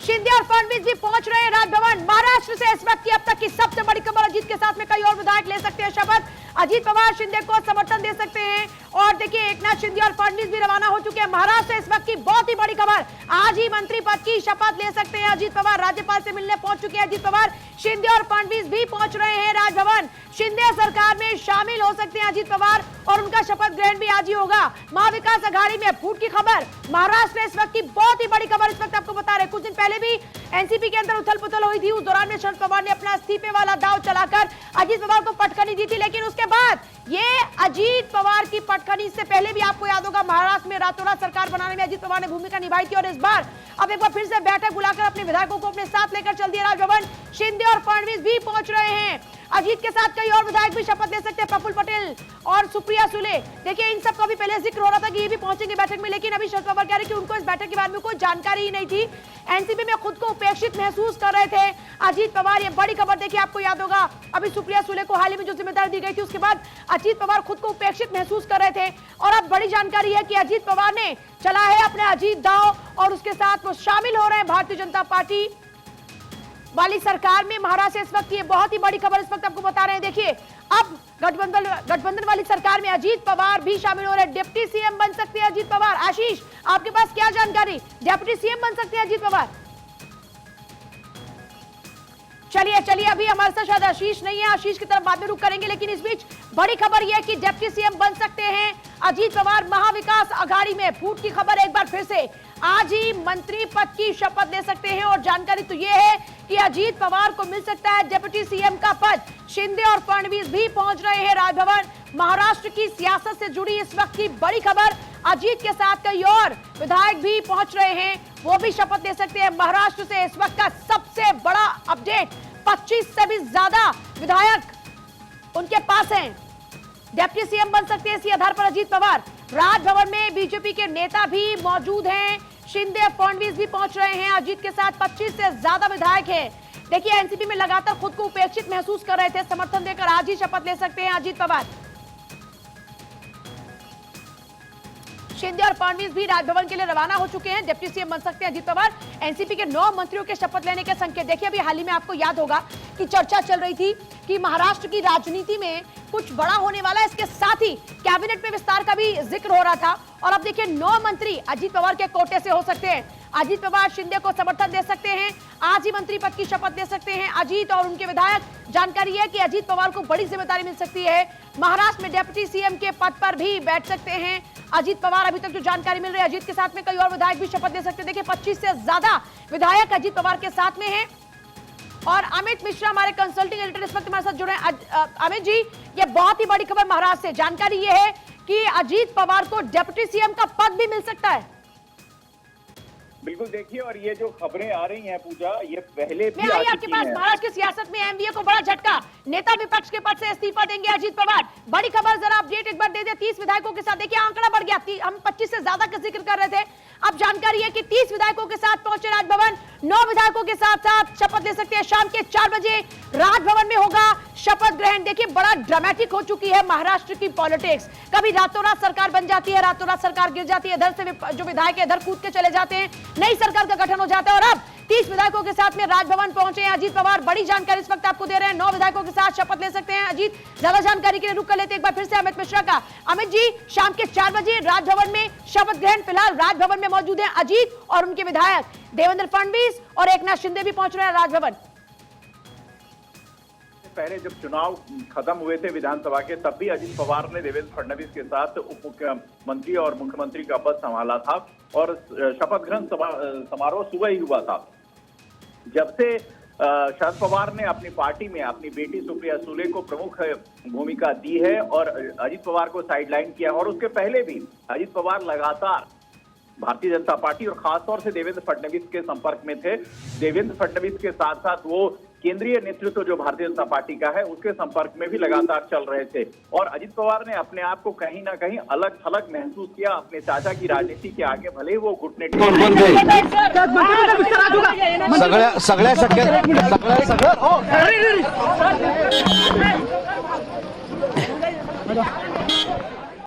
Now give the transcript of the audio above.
शिंदे और फडणवीस भी पहुंच रहे हैं राजभवन। महाराष्ट्र से इस वक्त की अब तक की सबसे बड़ी खबर, अजीत के साथ में कई और विधायक ले सकते हैं शपथ। अजीत पवार शिंदे को समर्थन दे सकते हैं और देखिए एकनाथ शिंदे और फडणवीस भी रवाना हो चुके हैं। महाराष्ट्र से इस वक्त की बहुत ही बड़ी खबर, आज ही मंत्री पद की शपथ ले सकते हैं अजीत पवार। राज्यपाल से मिलने पहुंच चुके हैं अजीत पवार। शिंदे और फडणवीस भी पहुंच रहे हैं राजभवन। शिंदे सरकार में शामिल हो सकते हैं अजीत पवार और उनका शपथ ग्रहण भी आज ही होगा। महाविकास अघाड़ी में फूट की खबर, महाराष्ट्र में इस वक्त की बहुत ही बड़ी खबर इस वक्त आपको बता रहे। कुछ दिन पहले भी एनसीपी के अंदर उथल पुथल हुई थी, उस दौरान में शरद पवार ने अपना इस्तीफे वाला दांव चलाकर अजीत पवार को पटखनी दी थी, लेकिन उसके बाद ये अजीत पवार की पटखनी से पहले भी आपको याद होगा महाराष्ट्र में रातों रात सरकार बनाने में अजीत पवार ने भूमिका निभाई थी और इस बार अब एक बार फिर से बैठक बुलाकर अपने विधायकों को अपने साथ लेकर चल दिया राजभवन। शिंदे और फडणवीस भी पहुंच रहे हैं। अजीत के साथ कई और विधायक भी शपथ ले सकते हैं, प्रफुल्ल पटेल और सुप्रिया सुले। देखिए इन सब का भी पहले जिक्र हो रहा था कि ये भी पहुंचेंगे बैठक में, लेकिन अभी शरद पवार कह रहे हैं कि उनको इस बैठक के बारे में कोई जानकारी ही नहीं थी। एनसीपी में खुद को उपेक्षित महसूस कर रहे थे अजीत पवार। ये बड़ी खबर देखिए, आपको याद होगा अभी सुप्रिया सुले को हाल ही में जो जिम्मेदारी दी गई थी उसके बाद अजीत पवार खुद को उपेक्षित महसूस कर रहे थे और अब बड़ी जानकारी है कि अजीत पवार ने चला है अपने अजीत दांव और उसके साथ वो शामिल हो रहे हैं भारतीय जनता पार्टी वाली सरकार में। महाराष्ट्र से इस वक्त ये बहुत ही बड़ी खबर इस वक्त आपको बता रहे हैं। देखिए अब गठबंधन वाली सरकार में अजीत पवार भी शामिल हो रहे हैं। डिप्टी सीएम बन सकते हैं अजीत पवार। आशीष, आपके पास क्या जानकारी, डिप्टी सीएम बन सकते हैं अजीत पवार? चलिए अभी हमारे साथ शायद आशीष नहीं है, आशीष की तरफ बाद में रुख करेंगे, लेकिन इस बीच बड़ी खबर यह है कि डिप्टी सीएम बन सकते हैं अजीत पवार। महाविकास अघाड़ी में फूट की खबर एक बार फिर से, आज ही मंत्री पद की शपथ ले सकते हैं और जानकारी तो यह है कि अजीत पवार को मिल सकता है डिप्टी सीएम का पद। शिंदे और फडणवीस भी पहुंच रहे हैं राजभवन। महाराष्ट्र की सियासत से जुड़ी इस वक्त की बड़ी खबर, अजीत के साथ कई और विधायक भी पहुंच रहे हैं, वो भी शपथ ले सकते हैं। महाराष्ट्र से इस वक्त का सबसे बड़ा अपडेट, 25 से भी ज्यादा विधायक उनके पास हैं, डिप्टी सीएम बन सकते हैं। इसी आधार पर अजीत पवार, राजभवन में बीजेपी के नेता भी मौजूद हैं, शिंदे फडणवीस भी पहुंच रहे हैं। अजीत के साथ 25 से ज्यादा विधायक हैं। देखिए एनसीपी में लगातार खुद को उपेक्षित महसूस कर रहे थे, समर्थन देकर आज ही शपथ ले सकते हैं अजीत पवार। शिंदे और फडणवीस भी राजभवन के लिए रवाना हो चुके हैं, डिप्टी सीएम बन सकते हैं अजीत पवार। एनसीपी के 9 मंत्रियों के शपथ लेने के संकेत। देखिए अभी हाल ही में आपको याद होगा कि चर्चा चल रही थी कि महाराष्ट्र की राजनीति में कुछ बड़ा होने वाला है, इसके साथ ही कैबिनेट में विस्तार का भी जिक्र हो रहा था और अब देखिए 9 मंत्री अजीत पवार के कोटे से हो सकते हैं। अजीत पवार शिंदे को समर्थन दे सकते हैं, आज ही मंत्री पद की शपथ ले सकते हैं अजीत और उनके विधायक। जानकारी है कि अजीत पवार को बड़ी जिम्मेदारी मिल सकती है, महाराष्ट्र में डिप्टी सीएम के पद पर भी बैठ सकते हैं अजीत पवार। अभी तक जो जानकारी मिल रही है अजीत के साथ में कई और विधायक भी शपथ ले सकते हैं। देखिए 25 से ज्यादा विधायक अजीत पवार के साथ में हैं और अमित मिश्रा हमारे कंसल्टिंग एडिटर इस वक्त हमारे साथ जुड़े हैं। अमित जी, ये बहुत ही बड़ी खबर महाराष्ट्र से, जानकारी ये है कि अजीत पवार को डिप्टी सीएम का पद भी मिल सकता है। बिल्कुल, देखिए और ये जो खबरें आ रही हैं पूजा, ये पहले भी आई आपके पास। महाराष्ट्र की सियासत में एमवीए को बड़ा झटका, नेता विपक्ष के पद से इस्तीफा देंगे अजीत पवार। बड़ी खबर, जरा अपडेट एक बार दे दे 30 विधायकों के साथ। देखिए आंकड़ा बढ़ गया, हम 25 से ज्यादा का जिक्र कर रहे थे, अब जानकारी है कि 30 विधायकों के साथ पहुंचे राजभवन। 9 विधायकों के साथ साथ शपथ ले सकते हैं। शाम के 4 बजे राजभवन में होगा शपथ ग्रहण। देखिए बड़ा ड्रामेटिक हो चुकी है महाराष्ट्र की पॉलिटिक्स, कभी रातों रात सरकार बन जाती है, रातों रात सरकार गिर जाती है, इधर से जो विधायक है इधर कूद के चले जाते हैं, नई सरकार का गठन हो जाता है और अब 30 विधायकों के साथ में राजभवन पहुंचे हैं अजीत पवार। बड़ी जानकारी इस वक्त आपको दे रहे हैं, 9 विधायकों के साथ शपथ ले सकते हैं अजीत। ज्यादा जानकारी के लिए रुक कर लेते हैं एक बार फिर से अमित मिश्रा का। अमित जी, शाम के 4 बजे राजभवन में शपथ ग्रहण, फिलहाल राजभवन में मौजूद हैं अजीत और उनके विधायक देवेंद्र फडणवीस और एकनाथ शिंदे भी पहुंच रहे हैं राजभवन। पहले जब चुनाव खत्म हुए थे विधानसभा के, तब भी अजीत पवार ने देवेंद्र फडणवीस के साथ उप मुख्यमंत्री और मुख्यमंत्री का पद संभाला था और शपथ ग्रहण समारोह सुबह ही हुआ था। जब से शरद पवार ने अपनी पार्टी में अपनी बेटी सुप्रिया सुले को प्रमुख भूमिका दी है और अजीत पवार को साइडलाइन किया, और उसके पहले भी अजीत पवार लगातार भारतीय जनता पार्टी और खासतौर से देवेंद्र फडणवीस के संपर्क में थे। देवेंद्र फडणवीस के साथ साथ वो केंद्रीय नेतृत्व जो भारतीय जनता पार्टी का है उसके संपर्क में भी लगातार चल रहे थे और अजीत पवार ने अपने आप को कहीं ना कहीं अलग थलग महसूस किया अपने चाचा की राजनीति के आगे, भले ही वो घुटने सगळ्या